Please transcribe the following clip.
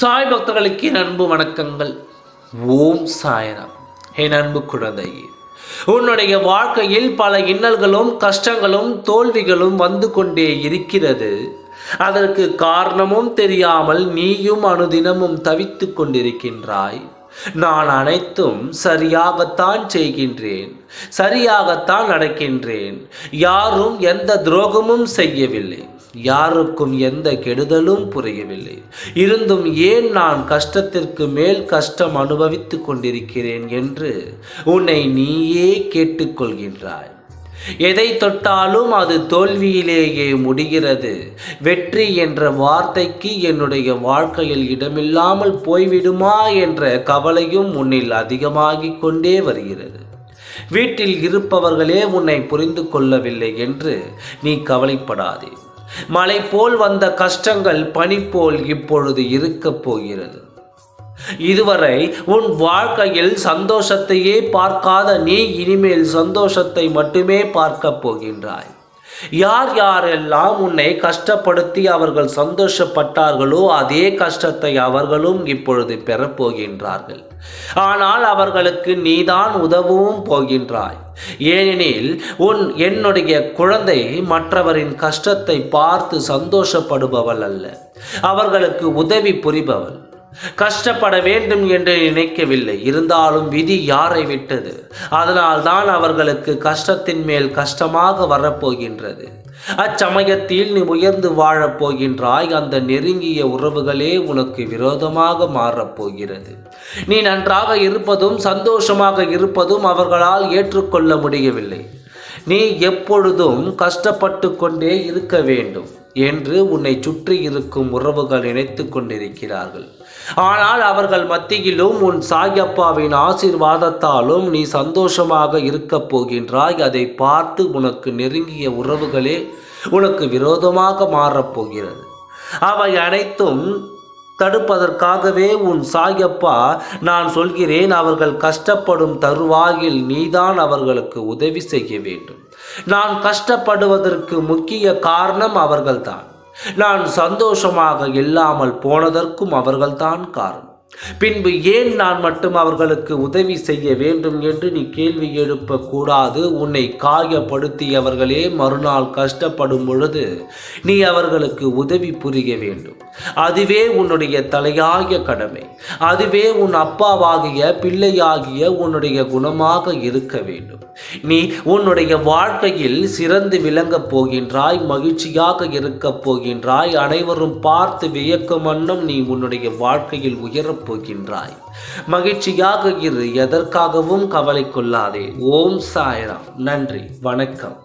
சாய் பக்தர்களுக்கு என் அன்பு வணக்கங்கள். ஓம் சாய்ராம். என் அன்பு குழந்தையே, உன்னுடைய வாழ்க்கையில் பல இன்னல்களும் கஷ்டங்களும் தோல்விகளும் வந்து கொண்டே இருக்கிறது. அதற்கு காரணமும் தெரியாமல் நீயும் அனுதினமும் தவித்து கொண்டிருக்கின்றாய். நான் அனைத்தும் சரியாகத்தான் செய்கின்றேன், சரியாகத்தான் நடக்கின்றேன், யாரும் எந்த துரோகமும் செய்யவில்லை, யாருக்கும் எந்த கெடுதலும் புரியவில்லை, இருந்தும் ஏன் நான் கஷ்டத்திற்கு மேல் கஷ்டம் அனுபவித்துக் கொண்டிருக்கிறேன் என்று உன்னை நீயே கேட்டுக்கொள்கின்றாய். எதை தொட்டாலும் அது தோல்வியிலேயே முடிகிறது. வெற்றி என்ற வார்த்தைக்கு என்னுடைய வாழ்க்கையில் இடமில்லாமல் போய்விடுமா என்ற கவலையும் உன்னில் அதிகமாகிக் கொண்டே வருகிறது. வீட்டில் இருப்பவர்களே உன்னை புரிந்து கொள்ளவில்லை என்று நீ கவலைப்படாதே. மலை போல் வந்த கஷ்டங்கள் பனி போல் இப்பொழுது இருக்கப் போகிறது. இதுவரை உன் வாழ்க்கையில் சந்தோஷத்தையே பார்க்காத நீ இனிமேல் சந்தோஷத்தை மட்டுமே பார்க்க போகின்றாய். யார் யாரெல்லாம் உன்னை கஷ்டப்படுத்தி அவர்கள் சந்தோஷப்பட்டார்களோ அதே கஷ்டத்தை அவர்களும் இப்பொழுது பெறப்போகின்றார்கள். ஆனால் அவர்களுக்கு நீதான் உதவும் போகின்றாய். ஏனெனில் என்னுடைய குழந்தை மற்றவரின் கஷ்டத்தை பார்த்து சந்தோஷப்படுபவள் அல்ல, அவர்களுக்கு உதவி புரிபவள். கஷ்டப்பட வேண்டும் என்று நினைக்கவில்லை, இருந்தாலும் விதி யாரை விட்டது? அதனால் தான் அவர்களுக்கு கஷ்டத்தின் மேல் கஷ்டமாக வரப்போகின்றது. அச்சமயத்தில் நீ உயர்ந்து வாழப்போகின்றாய். அந்த நெருங்கிய உறவுகளே உனக்கு விரோதமாக மாறப்போகிறது. நீ நன்றாக இருப்பதும் சந்தோஷமாக இருப்பதும் அவர்களால் ஏற்றுக்கொள்ள முடியவில்லை. நீ எப்பொழுதும் கஷ்டப்பட்டு கொண்டே இருக்க வேண்டும் என்று உன்னை சுற்றி இருக்கும் உறவுகள் நினைத்து கொண்டிருக்கிறார்கள். ஆனால் அவர்கள் மத்தியிலும் உன் சாயப்பாவின் ஆசீர்வாதத்தாலும் நீ சந்தோஷமாக இருக்கப் போகின்றாய். அதை பார்த்து உனக்கு நெருங்கிய உறவுகளே உனக்கு விரோதமாக மாறப்போகிறது. அவை அனைத்தும் தடுப்பதற்காகவே உன் சாயப்பா நான் சொல்கிறேன், அவர்கள் கஷ்டப்படும் தருவாயில் நீதான் அவர்களுக்கு உதவி செய்ய வேண்டும். நான் கஷ்டப்படுவதற்கு முக்கிய காரணம் அவர்கள்தான். நான் சந்தோஷமாக இல்லாமல் போனதற்கும் அவர்கள்தான் காரணம். பின்பு ஏன் நான் மட்டும் அவர்களுக்கு உதவி செய்ய வேண்டும் என்று நீ கேள்வி எழுப்பக்கூடாது. உன்னை காயப்படுத்தியவர்களே மறுநாள் கஷ்டப்படும் பொழுது நீ அவர்களுக்கு உதவி புரிய வேண்டும். அதுவே உன்னுடைய தலையாய கடமை. அதுவே உன் அப்பாவாகிய பிள்ளையாகிய உன்னுடைய குணமாக இருக்க வேண்டும். நீ உன்னுடைய வாழ்க்கையில் சிறந்து விளங்கப் போகின்றாய், மகிழ்ச்சியாக இருக்கப் போகின்றாய். அனைவரும் பார்த்து வியக்கும் வண்ணம் நீ உன்னுடைய வாழ்க்கையில் உயரப் போகின்றாய். மகிழ்ச்சியாக இரு, எதற்காகவும் கவலை கொள்ளாதே. ஓம் சாய்ராம். நன்றி, வணக்கம்.